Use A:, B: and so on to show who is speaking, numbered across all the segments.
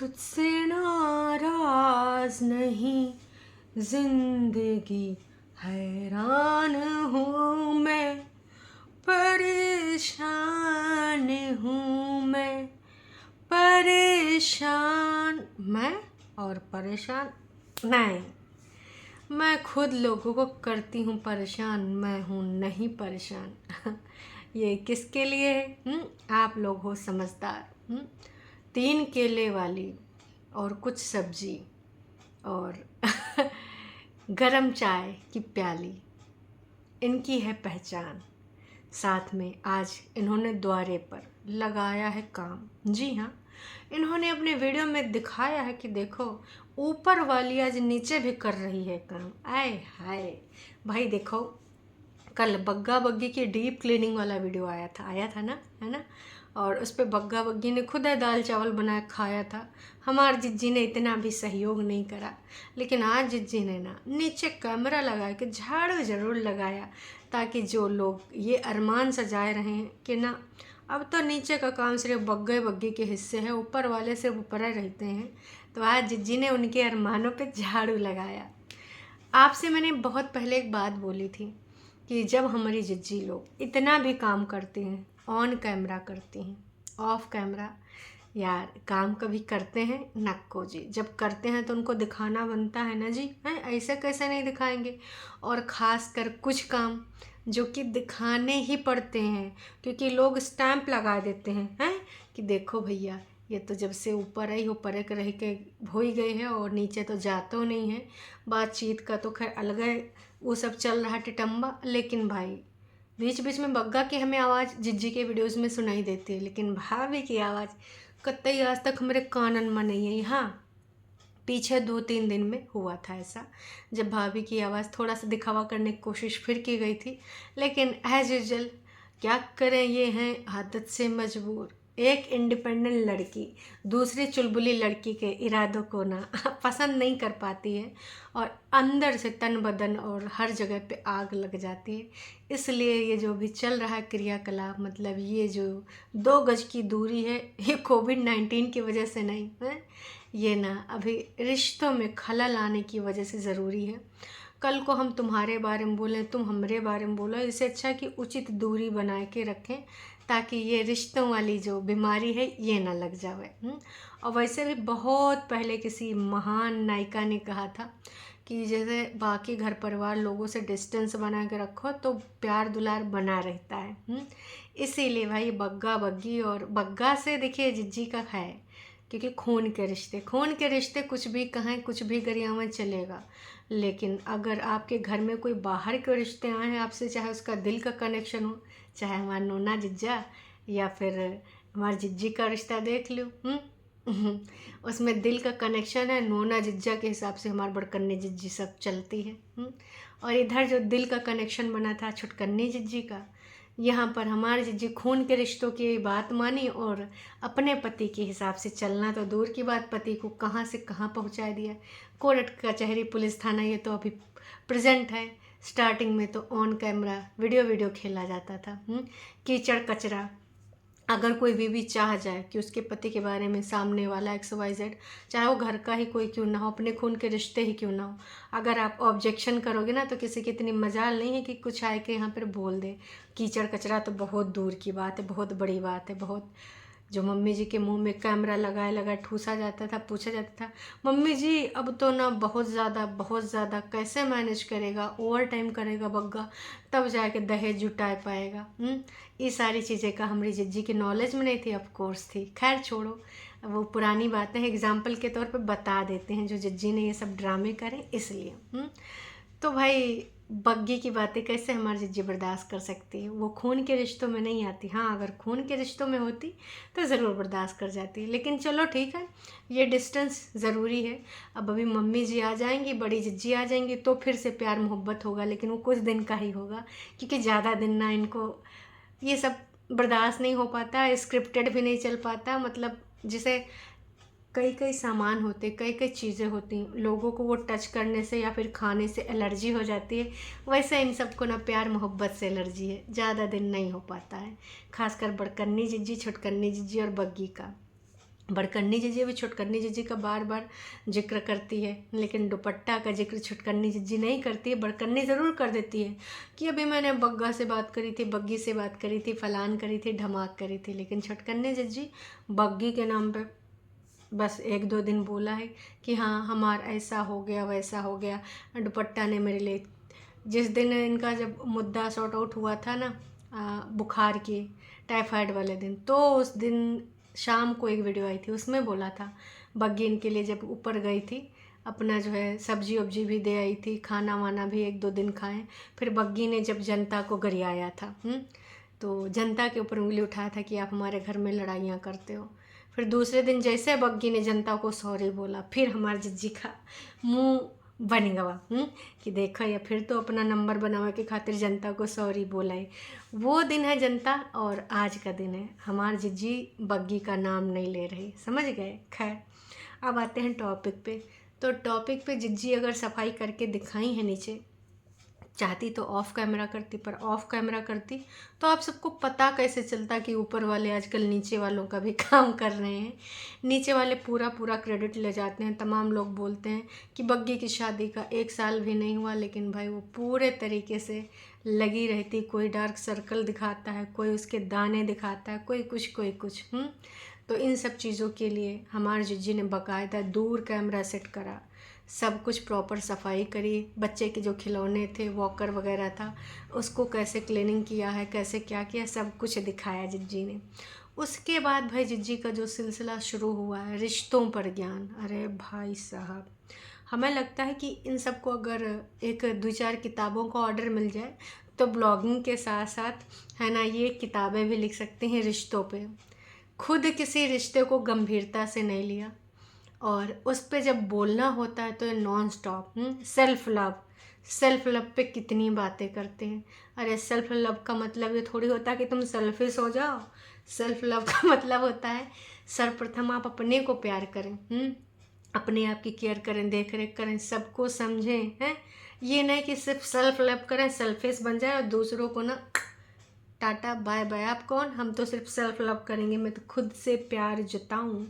A: तुझसे नाराज नहीं जिंदगी, हैरान हूँ मैं, परेशान हूँ मैं, परेशान मैं और परेशान नहीं। मैं खुद लोगों को करती हूँ परेशान, मैं हूँ नहीं परेशान। ये किसके लिए है? आप लोग हो समझदार। 3 केले वाली और कुछ सब्जी और गरम चाय की प्याली, इनकी है पहचान। साथ में आज इन्होंने द्वारे पर लगाया है काम। जी हाँ, इन्होंने अपने वीडियो में दिखाया है कि देखो ऊपर वाली आज नीचे भी कर रही है काम। आए हाय भाई, देखो कल बग्गा बग्गी की डीप क्लीनिंग वाला वीडियो आया था ना, है ना। और उस पर बग्गा बग्गी ने खुद दाल चावल बनाया खाया था। हमार जिज्जी ने इतना भी सहयोग नहीं करा, लेकिन आज जिज्जी ने ना नीचे कैमरा लगा के झाड़ू ज़रूर लगाया, ताकि जो लोग ये अरमान सजाए रहे हैं कि ना अब तो नीचे का काम सिर्फ बग्गे बग्गी के हिस्से है, ऊपर वाले सिर्फ ऊपर ही रहते हैं, तो आज जिज्जी ने उनके अरमानों पे झाड़ू लगाया। आपसे मैंने बहुत पहले एक बात बोली थी कि जब हमारी जिज्जी लोग इतना भी काम करती हैं, ऑन कैमरा करती हैं, ऑफ कैमरा यार काम कभी करते हैं नक्को जी। जब करते हैं तो उनको दिखाना बनता है ना जी, हैं ऐसे कैसे नहीं दिखाएंगे। और ख़ास कर कुछ काम जो कि दिखाने ही पड़ते हैं, क्योंकि लोग स्टैंप लगा देते हैं कि देखो भैया ये तो जब से ऊपर ही ऊपर एक रह के हो ही गए हैं और नीचे तो जातो नहीं है। बातचीत का तो खैर अलग है, वो सब चल रहा टिटम्बा। लेकिन भाई बीच बीच में बग्गा की हमें आवाज़ जिज्जी के वीडियोज़ में सुनाई देती है, लेकिन भाभी की आवाज़ कतई आज तक हमारे कानन में नहीं है। हाँ, पीछे 2-3 दिन में हुआ था ऐसा, जब भाभी की आवाज़ थोड़ा सा दिखावा करने की कोशिश फिर की गई थी, लेकिन एज यूजल क्या करें, ये हैं आदत से मजबूर। एक इंडिपेंडेंट लड़की दूसरी चुलबुली लड़की के इरादों को ना पसंद नहीं कर पाती है और अंदर से तन बदन और हर जगह पे आग लग जाती है। इसलिए ये जो भी चल रहा है क्रियाकलाप, मतलब ये जो 2 गज की दूरी है, ये कोविड-19 की वजह से नहीं है, ये ना अभी रिश्तों में खलल आने की वजह से ज़रूरी है। कल को हम तुम्हारे बारे में बोलें, तुम हमारे बारे में बोलो, इससे अच्छा कि उचित दूरी बना के रखें, ताकि ये रिश्तों वाली जो बीमारी है ये ना लग जाए। और वैसे भी बहुत पहले किसी महान नायिका ने कहा था कि जैसे बाकी घर परिवार लोगों से डिस्टेंस बना के रखो तो प्यार दुलार बना रहता है। इसीलिए भाई बग्गा बग्गी और बग्गा से देखिए जिज्जी का है, क्योंकि खून के रिश्ते कुछ भी कहें, कुछ भी गरियामत चलेगा। लेकिन अगर आपके घर में कोई बाहर के रिश्ते आए हैं आपसे, चाहे उसका दिल का कनेक्शन हो, चाहे हमारा नोना जिज्जा या फिर हमारी जिज्जी का रिश्ता देख लो, उसमें दिल का कनेक्शन है, नोना जिज्जा के हिसाब से हमारी बड़कन्नी जिज्जी सब चलती है। और इधर जो दिल का कनेक्शन बना था छुटकन्नी जिज्जी का, यहाँ पर हमारे जिज्जी खून के रिश्तों की बात मानी और अपने पति के हिसाब से चलना तो दूर की बात, पति को कहाँ से कहाँ पहुँचा दिया। कोर्ट कचहरी पुलिस थाना ये तो अभी प्रेजेंट है, स्टार्टिंग में तो ऑन कैमरा वीडियो खेला जाता था। कीचड़ कचरा, अगर कोई बीवी चाह जाए कि उसके पति के बारे में सामने वाला XYZ, चाहे वो घर का ही कोई क्यों ना हो, अपने खून के रिश्ते ही क्यों ना हो, अगर आप ऑब्जेक्शन करोगे ना तो किसी की इतनी मजाल नहीं है कि कुछ आए के यहाँ पर बोल दे। कीचड़ कचरा तो बहुत दूर की बात है, बहुत बड़ी बात है। बहुत जो मम्मी जी के मुंह में कैमरा लगाए ठूसा जाता था, पूछा जाता था मम्मी जी अब तो ना बहुत ज़्यादा कैसे मैनेज करेगा, ओवर टाइम करेगा बग्गा, तब जाके दहेज जुटा पाएगा। ये सारी चीज़ें का हमारी जिज्जी की नॉलेज में नहीं थी, ऑफ कोर्स थी। खैर छोड़ो, वो पुरानी बातें हैं, एग्जाम्पल के तौर पे बता देते हैं जो जिज्जी ने ये सब ड्रामे करें इसलिए। तो भाई बग्गी की बातें कैसे हमारी जिज्जी बर्दाश्त कर सकती है, वो खून के रिश्तों में नहीं आती। हाँ, अगर खून के रिश्तों में होती तो ज़रूर बर्दाश्त कर जाती, लेकिन चलो ठीक है, ये डिस्टेंस ज़रूरी है। अब अभी मम्मी जी आ जाएंगी, बड़ी जिज्जी आ जाएंगी तो फिर से प्यार मोहब्बत होगा, लेकिन वो कुछ दिन का ही होगा, क्योंकि ज़्यादा दिन ना इनको ये सब बर्दाश्त नहीं हो पाता, स्क्रिप्टेड भी नहीं चल पाता। मतलब जिसे कई सामान होते, कई चीज़ें होती हैं, लोगों को वो टच करने से या फिर खाने से एलर्जी हो जाती है, वैसे इन सबको ना प्यार मोहब्बत से एलर्जी है, ज़्यादा दिन नहीं हो पाता है। खासकर बड़कन्नी जिज्जी, छुटकन्नी जिज्जी और बग्गी का। बड़कन्नी जीजी भी छुटकन्नी जीजी का बार बार जिक्र करती है, लेकिन दुपट्टा का जिक्र छुटकन्नी जीजी नहीं करती है। बड़कन्नी ज़रूर कर देती है कि अभी मैंने बग्गा से बात करी थी, बग्गी से बात करी थी, फलान करी थी, ढमाक करी थी, लेकिन छुटकन्नी जीजी बग्गी के नाम पे बस 1-2 दिन बोला है कि हाँ हमारा ऐसा हो गया वैसा हो गया, दुपट्टा ने मेरे लिए। जिस दिन इनका जब मुद्दा सॉर्ट आउट हुआ था ना बुखार की, टाइफाइड वाले दिन, तो उस दिन शाम को एक वीडियो आई थी, उसमें बोला था बग्गी इनके लिए जब ऊपर गई थी, अपना जो है सब्जी वब्जी भी दे आई थी, खाना वाना भी 1-2 दिन खाएं। फिर बग्गी ने जब जनता को गरियाया था, तो जनता के ऊपर उंगली उठाया था कि आप हमारे घर में लड़ाइयाँ करते हो। फिर दूसरे दिन जैसे बग्गी ने जनता को सॉरी बोला, फिर हमारे जिज्जी का मुंह बन गया कि देखा या फिर तो अपना नंबर बनावे के खातिर जनता को सॉरी बोला है। वो दिन है जनता और आज का दिन है। हमारे जिज्जी बग्गी का नाम नहीं ले रही, समझ गए। खैर अब आते हैं टॉपिक पे। तो टॉपिक पे जिज्जी अगर सफाई करके दिखाई है नीचे, चाहती तो ऑफ कैमरा करती, पर ऑफ कैमरा करती तो आप सबको पता कैसे चलता कि ऊपर वाले आजकल नीचे वालों का भी काम कर रहे हैं। नीचे वाले पूरा क्रेडिट ले जाते हैं। तमाम लोग बोलते हैं कि बग्गी की शादी का 1 साल भी नहीं हुआ, लेकिन भाई वो पूरे तरीके से लगी रहती। कोई डार्क सर्कल दिखाता है, कोई उसके दाने दिखाता है, कोई कुछ तो इन सब चीज़ों के लिए हमारे जिज्जी ने बाकायदा दूर कैमरा सेट करा, सब कुछ प्रॉपर सफाई करी। बच्चे के जो खिलौने थे, वॉकर वगैरह था, उसको कैसे क्लीनिंग किया है, कैसे क्या किया, सब कुछ दिखाया जिज्जी ने। उसके बाद भाई जिज्जी का जो सिलसिला शुरू हुआ है रिश्तों पर ज्ञान, अरे भाई साहब हमें लगता है कि इन सब को अगर एक 2-4 किताबों का ऑर्डर मिल जाए तो ब्लॉगिंग के साथ साथ है ना ये किताबें भी लिख सकते हैं रिश्तों पे। खुद किसी रिश्ते को गंभीरता से नहीं लिया और उस पे जब बोलना होता है तो ये नॉन स्टॉप सेल्फ लव पे कितनी बातें करते हैं। अरे सेल्फ लव का मतलब ये थोड़ी होता है कि तुम सेल्फिश हो जाओ। सेल्फ लव का मतलब होता है सर्वप्रथम आप अपने को प्यार करें, अपने आप की केयर करें, देख रेख करें, सबको समझें, हैं। ये नहीं कि सिर्फ सेल्फ लव करें, सेल्फिश बन जाए और दूसरों को ना टाटा बाय बाय। आप कौन? हम तो सिर्फ सेल्फ लव करेंगे, मैं तो खुद से प्यार जताऊँ।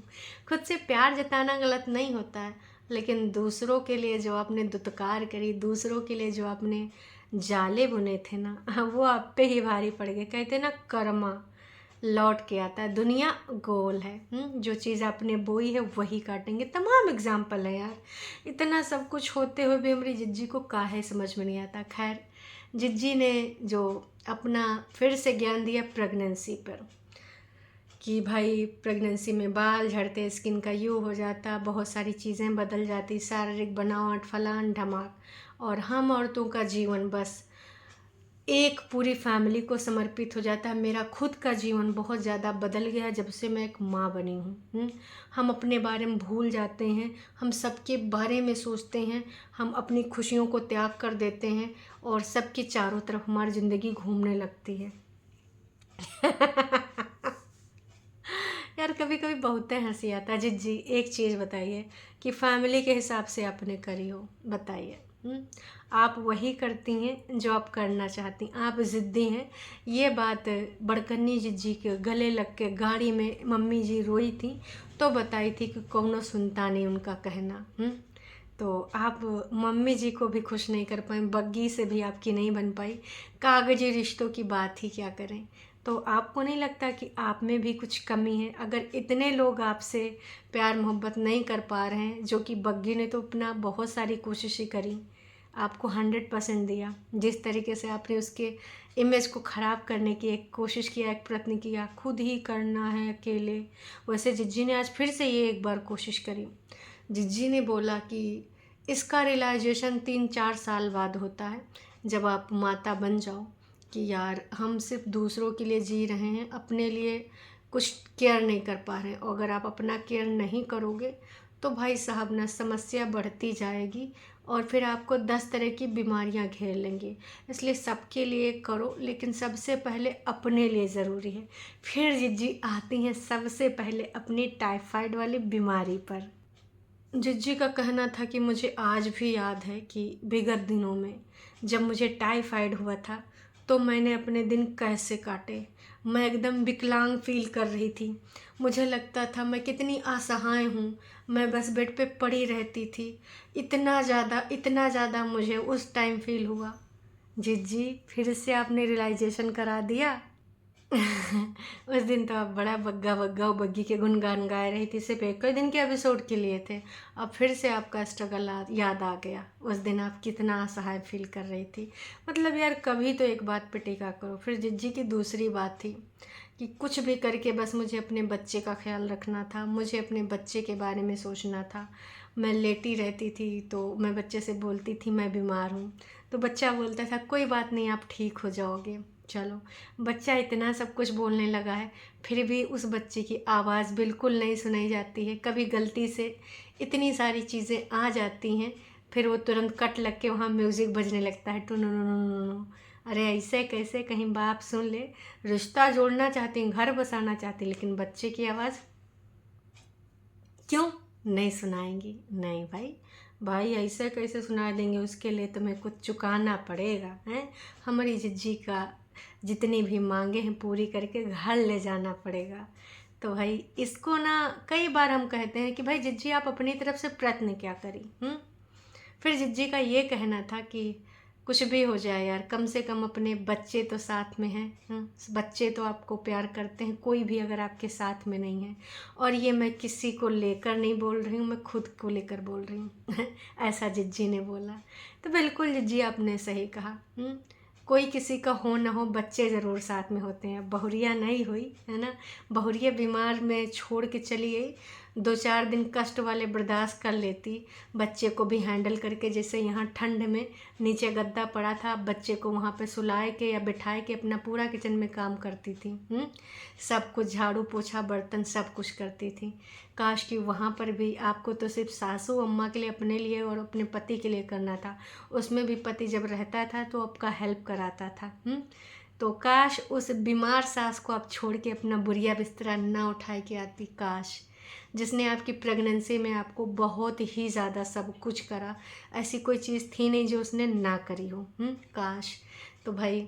A: खुद से प्यार जताना गलत नहीं होता है, लेकिन दूसरों के लिए जो आपने दुत्कार करी, दूसरों के लिए जो आपने जाले बुने थे ना, वो आप पे ही भारी पड़ गए। कहते ना कर्मा लौट के आता है, दुनिया गोल है। जो चीज़ आपने बोई है वही काटेंगे। तमाम एग्जाम्पल है यार। इतना सब कुछ होते हुए भी हमारी जिज्जी को काहे समझ में नहीं आता। खैर जिज्जी ने जो अपना फिर से ज्ञान दिया प्रेगनेंसी पर, कि भाई प्रेगनेंसी में बाल झड़ते, स्किन का यूँ हो जाता, बहुत सारी चीज़ें बदल जाती, शारीरिक बनावट, फलान ढमाक, और हम औरतों का जीवन बस एक पूरी फैमिली को समर्पित हो जाता है। मेरा खुद का जीवन बहुत ज़्यादा बदल गया है जब से मैं एक माँ बनी हूँ। हम अपने बारे में भूल जाते हैं, हम सबके बारे में सोचते हैं, हम अपनी खुशियों को त्याग कर देते हैं और सबके चारों तरफ हमारी ज़िंदगी घूमने लगती है। यार कभी कभी बहुत हंसी आता है। जिज्जी एक चीज़ बताइए कि फैमिली के हिसाब से आपने करी हो, बताइए। आप वही करती हैं जो आप करना चाहती, आप ज़िद्दी हैं। ये बात बड़कन्नी जिज्जी के गले लग के गाड़ी में मम्मी जी रोई थी तो बताई थी कि कौनो सुनता नहीं उनका कहना। तो आप मम्मी जी को भी खुश नहीं कर पाए, बग्गी से भी आपकी नहीं बन पाई, कागजी रिश्तों की बात ही क्या करें। तो आपको नहीं लगता कि आप में भी कुछ कमी है? अगर इतने लोग आपसे प्यार मोहब्बत नहीं कर पा रहे हैं, जो कि बग्गी ने तो अपना बहुत सारी कोशिशें करी, आपको 100% दिया, जिस तरीके से आपने उसके इमेज को ख़राब करने की एक कोशिश किया, एक प्रयत्न किया, खुद ही करना है अकेले, वैसे जिज्जी ने आज फिर से ये एक बार कोशिश करी। जिज्जी ने बोला कि इसका रियलाइजेशन 3-4 साल बाद होता है, जब आप माता बन जाओ कि यार हम सिर्फ दूसरों के लिए जी रहे हैं, अपने लिए कुछ केयर नहीं कर पा रहे हैं। और अगर आप अपना केयर नहीं करोगे तो भाई साहब ना समस्या बढ़ती जाएगी और फिर आपको 10 तरह की बीमारियां घेर लेंगी। इसलिए सबके लिए करो, लेकिन सबसे पहले अपने लिए ज़रूरी है। फिर जिज्जी आती हैं सबसे पहले अपनी टाइफाइड वाली बीमारी पर। जिज्जी का कहना था कि मुझे आज भी याद है कि विगत दिनों में जब मुझे टाइफाइड हुआ था तो मैंने अपने दिन कैसे काटे। मैं एकदम विकलांग फील कर रही थी। मुझे लगता था मैं कितनी असहाय हूँ, मैं बस बेड पे पड़ी रहती थी। इतना ज़्यादा मुझे उस टाइम फील हुआ। जी फिर से आपने रियलाइजेशन करा दिया। उस दिन तो आप बड़ा बग्गा बग्गा और बग्गी के गुणगान गाए रही थी, सिर्फ एक ही दिन के एपिसोड के लिए थे। अब फिर से आपका स्ट्रगल याद आ गया। उस दिन आप कितना असहाय फील कर रही थी। मतलब यार कभी तो एक बात पे टिका करो। फिर जिज्जी की दूसरी बात थी कि कुछ भी करके बस मुझे अपने बच्चे का ख्याल रखना था, मुझे अपने बच्चे के बारे में सोचना था। मैं लेटी रहती थी तो मैं बच्चे से बोलती थी मैं बीमार हूँ, तो बच्चा बोलता था कोई बात नहीं, आप ठीक हो जाओगे। चलो, बच्चा इतना सब कुछ बोलने लगा है, फिर भी उस बच्चे की आवाज़ बिल्कुल नहीं सुनाई जाती है। कभी गलती से इतनी सारी चीज़ें आ जाती हैं, फिर वो तुरंत कट लग के वहाँ म्यूज़िक बजने लगता है, to no no no no no. अरे ऐसे कैसे, कहीं बाप सुन ले। रिश्ता जोड़ना चाहती हूँ, घर बसाना चाहती, लेकिन बच्चे की आवाज़ क्यों नहीं सुनाएंगी? नहीं भाई, भाई ऐसे कैसे सुना देंगे? उसके लिए तुम्हें कुछ चुकाना पड़ेगा। हैं, हमारी जिज्जी का जितनी भी मांगे हैं पूरी करके घर ले जाना पड़ेगा। तो भाई इसको ना कई बार हम कहते हैं कि भाई जिज्जी आप अपनी तरफ से प्रयत्न क्या करी। फिर जिज्जी का ये कहना था कि कुछ भी हो जाए यार, कम से कम अपने बच्चे तो साथ में हैं। बच्चे तो आपको प्यार करते हैं, कोई भी अगर आपके साथ में नहीं है। और ये मैं किसी को लेकर नहीं बोल रही हूँ, मैं खुद को लेकर बोल रही हूँ। ऐसा जिज्जी ने बोला। तो बिल्कुल जिज्जी आपने सही कहा। कोई किसी का हो ना हो, बच्चे ज़रूर साथ में होते हैं। बहुरिया नहीं हुई है ना, बहुरिया बीमार में छोड़ के चली गई, 2-4 दिन कष्ट वाले बर्दाश्त कर लेती, बच्चे को भी हैंडल करके। जैसे यहाँ ठंड में नीचे गद्दा पड़ा था, बच्चे को वहाँ पे सुलाए के या बिठाए के अपना पूरा किचन में काम करती थी। सब कुछ झाड़ू पोछा बर्तन सब कुछ करती थी। काश कि वहाँ पर भी आपको तो सिर्फ सासू अम्मा के लिए, अपने लिए और अपने पति के लिए करना था। उसमें भी पति जब रहता था तो आपका हेल्प कराता था। तो काश उस बीमार सास को आप छोड़ के अपना बुरिया बिस्तरा ना उठाए के आती। काश, जिसने आपकी प्रेगनेंसी में आपको बहुत ही ज़्यादा सब कुछ करा, ऐसी कोई चीज़ थी नहीं जो उसने ना करी हो। काश। तो भाई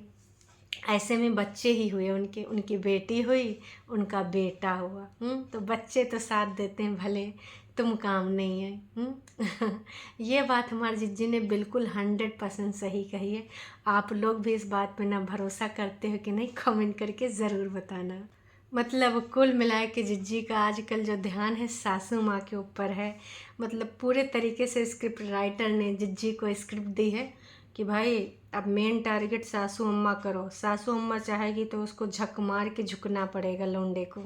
A: ऐसे में बच्चे ही हुए, उनकी बेटी हुई, उनका बेटा हुआ। तो बच्चे तो साथ देते हैं, भले तुम काम नहीं है। ये बात हमारी जिज्जी ने बिल्कुल 100% सही कही है। आप लोग भी इस बात पे ना भरोसा करते हो कि नहीं, कमेंट करके ज़रूर बताना। मतलब कुल मिलाए के जिज्जी का आजकल जो ध्यान है सासू माँ के ऊपर है। मतलब पूरे तरीके से स्क्रिप्ट राइटर ने जिज्जी को स्क्रिप्ट दी है कि भाई अब मेन टारगेट सासू अम्मा करो। सासू अम्मा चाहेगी तो उसको झक मार के झुकना पड़ेगा लौंडे को।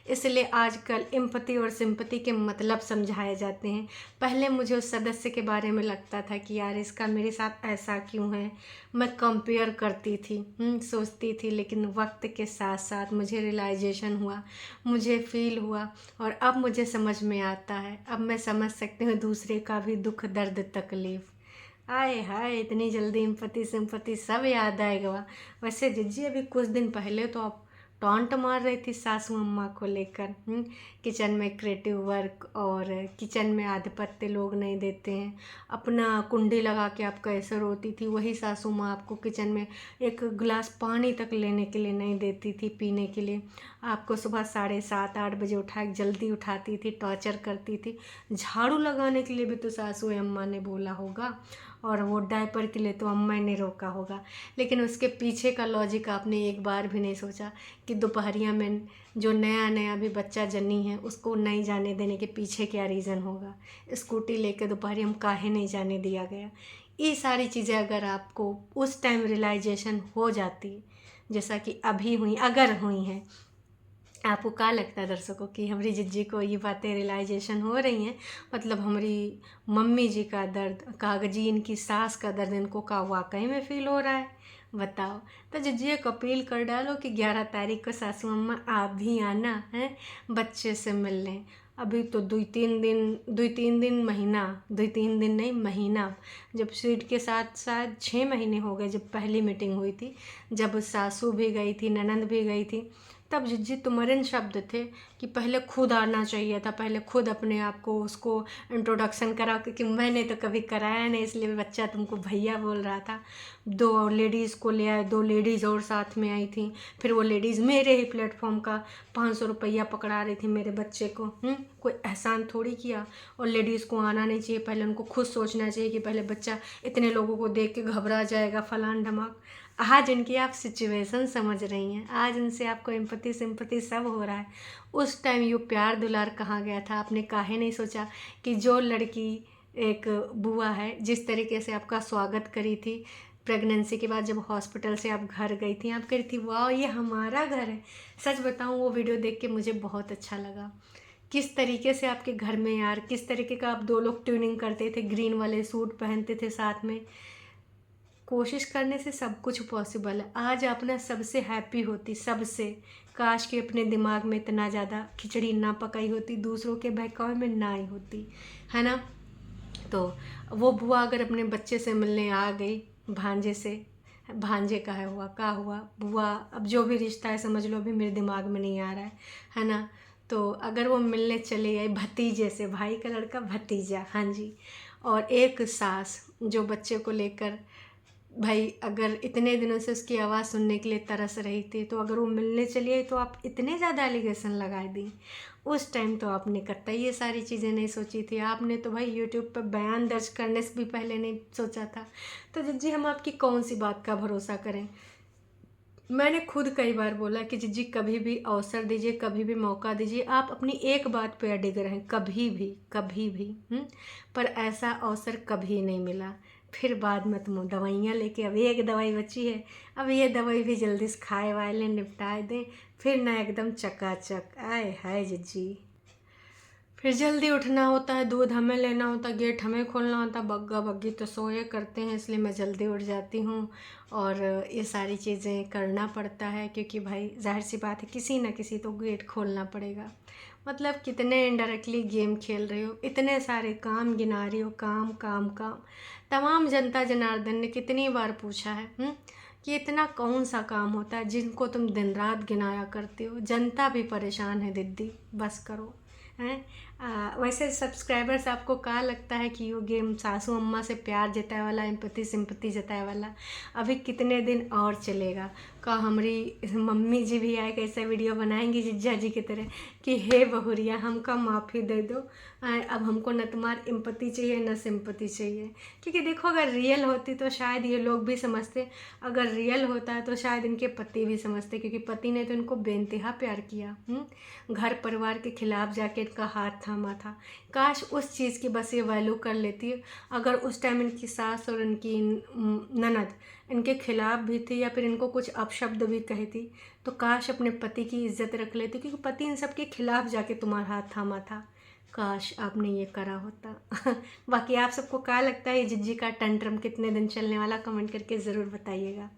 A: इसलिए आजकल एम्पैथी और सिंपैथी के मतलब समझाए जाते हैं। पहले मुझे उस सदस्य के बारे में लगता था कि यार इसका मेरे साथ ऐसा क्यों है, मैं कंपेयर करती थी, सोचती थी। लेकिन वक्त के साथ साथ मुझे रियलाइजेशन हुआ, मुझे फील हुआ, और अब मुझे समझ में आता है। अब मैं समझ सकती हूँ दूसरे का भी दुख दर्द तकलीफ़। आए हाय, इतनी जल्दी एम्पैथी सिंपैथी सब याद आएगा। वैसे जिज्जी अभी कुछ दिन पहले तो आप टॉन्ट मार रही थी सासू अम्मा को लेकर। किचन में क्रिएटिव वर्क और किचन में आधिपत्य लोग नहीं देते हैं। अपना कुंडी लगा के आप कैसे रोती थी, वही सासू माँ आपको किचन में एक गिलास पानी तक लेने के लिए नहीं देती थी, पीने के लिए। आपको सुबह 7:30-8 बजे उठा जल्दी उठाती थी, टॉर्चर करती थी। झाड़ू लगाने के लिए भी तो सासू अम्मा ने बोला होगा, और वो डायपर के लिए तो अम्मा ने रोका होगा। लेकिन उसके पीछे का लॉजिक आपने एक बार भी नहीं सोचा कि दोपहरिया में जो नया नया भी बच्चा जन्नी है उसको नहीं जाने देने के पीछे क्या रीज़न होगा। स्कूटी लेके दोपहरिया में काहे नहीं जाने दिया गया। ये सारी चीज़ें अगर आपको उस टाइम रियलाइजेशन हो जाती, जैसा कि अभी हुई, अगर हुई हैं, आपको क्या लगता है दर्शकों कि हमारी जिज्जी को ये बातें रियलाइजेशन हो रही हैं? मतलब हमारी मम्मी जी का दर्द, कागजी इनकी सास का दर्द इनको का वाकई में फील हो रहा है? बताओ। तो जिज्जी एक अपील कर डालो कि 11 तारीख को सासू अम्मा आप भी आना है, बच्चे से मिल लें। अभी तो 2-3 दिन महीना, 2-3 दिन नहीं महीना, जब सीट के साथ शायद 6 महीने हो गए जब पहली मीटिंग हुई थी, जब सासू भी गई थी, ननंद भी गई थी, तब जिज्जी तुमरिन शब्द थे कि पहले खुद आना चाहिए था, पहले खुद अपने आप को उसको इंट्रोडक्शन कराओ, क्योंकि मैंने तो कभी कराया नहीं, इसलिए बच्चा तुमको भैया बोल रहा था। 2 लेडीज़ को ले आए, 2 लेडीज़ और साथ में आई थी। फिर वो लेडीज़ मेरे ही प्लेटफॉर्म का 500 रुपया पकड़ा रही थी मेरे बच्चे को। कोई एहसान थोड़ी किया। और लेडीज़ को आना नहीं चाहिए, पहले उनको खुद सोचना चाहिए कि पहले बच्चा इतने लोगों को देख के घबरा जाएगा, फलान ढमाक। आज इनकी आप सिचुएशन समझ रही हैं, आज इनसे आपको एम्पैथी सिंपैथी सब हो रहा है। उस टाइम ये प्यार दुलार कहाँ गया था? आपने काहे नहीं सोचा कि जो लड़की एक बुआ है, जिस तरीके से आपका स्वागत करी थी प्रेगनेंसी के बाद, जब हॉस्पिटल से आप घर गई थी, आप कह रही थी वाह ये हमारा घर है। सच बताऊँ, वो वीडियो देख के मुझे बहुत अच्छा लगा। किस तरीके से आपके घर में यार, किस तरीके का आप 2 लोग ट्यूनिंग करते थे, ग्रीन वाले सूट पहनते थे साथ में। कोशिश करने से सब कुछ पॉसिबल है। आज आप ना सबसे हैप्पी होती, सबसे। काश कि अपने दिमाग में इतना ज़्यादा खिचड़ी ना पकाई होती, दूसरों के बहकावे में ना आई होती, है ना। तो वो बुआ अगर अपने बच्चे से मिलने आ गई, भांजे से, भांजे का है हुआ बुआ, अब जो भी रिश्ता है समझ लो, अभी मेरे दिमाग में नहीं आ रहा है ना। तो अगर वो मिलने चले गए भतीजे से, भाई का लड़का भतीजा, हाँ जी, और एक सास जो बच्चे को लेकर, भाई अगर इतने दिनों से उसकी आवाज़ सुनने के लिए तरस रही थी, तो अगर वो मिलने चली आई तो आप इतने ज़्यादा एलिगेशन लगा दी। उस टाइम तो आपने कतई ये सारी चीज़ें नहीं सोची थी। आपने तो भाई यूट्यूब पर बयान दर्ज करने से भी पहले नहीं सोचा था। तो जिज्जी हम आपकी कौन सी बात का भरोसा करें? मैंने खुद कई बार बोला कि जिज्जी कभी भी अवसर दीजिए, कभी भी मौका दीजिए, आप अपनी एक बात पे अडिग रहें, कभी भी, कभी भी। पर ऐसा अवसर कभी नहीं मिला। फिर बाद में तुम दवाइयाँ लेके, अब एक दवाई बची है, अब ये दवाई भी जल्दी से खाए वाए लें, निपटाए दें, फिर ना एकदम चकाचक। आए हाय जिज्जी, फिर जल्दी उठना होता है, दूध हमें लेना होता है, गेट हमें खोलना होता है, बग्गा बग्गी तो सोए करते हैं, इसलिए मैं जल्दी उठ जाती हूँ और ये सारी चीज़ें करना पड़ता है, क्योंकि भाई जाहिर सी बात है किसी ना किसी तो गेट खोलना पड़ेगा। मतलब कितने इनडायरेक्टली गेम खेल रहे हो, इतने सारे काम गिना रही हो, काम काम काम। तमाम जनता जनार्दन ने कितनी बार पूछा है कि इतना कौन सा काम होता है जिनको तुम दिन रात गिनाया करते हो। जनता भी परेशान है दीदी, बस करो हैं। वैसे सब्सक्राइबर्स आपको क्या लगता है कि वो गेम सासू अम्मा से प्यार जताए वाला, एम्पैथी सिंपैथी जताए वाला अभी कितने दिन और चलेगा? का हमारी मम्मी जी भी आए कैसे वीडियो बनाएंगी जिज्जा जी की तरह कि हे बहुरिया हमका माफ़ी दे दो, अब हमको न तुम्हारी एम्पैथी चाहिए न सिंपैथी चाहिए। क्योंकि देखो, अगर रियल होती तो शायद ये लोग भी समझते, अगर रियल होता है तो शायद इनके पति भी समझते, क्योंकि पति ने तो इनको बेइंतहा प्यार किया। घर परिवार के खिलाफ जाके इनका हाथ थामा था। काश उस चीज़ की बस ये वैल्यू कर लेती, अगर उस टाइम इनकी सास और इनकी ननद इनके खिलाफ भी थी या फिर इनको कुछ अपशब्द भी कही थी, तो काश अपने पति की इज्जत रख लेती, क्योंकि पति इन सब के खिलाफ जाके तुम्हारा हाथ थामा था। काश आपने ये करा होता। बाकी आप सबको क्या लगता है ये जिज्जी का टंट्रम कितने दिन चलने वाला? कमेंट करके ज़रूर बताइएगा।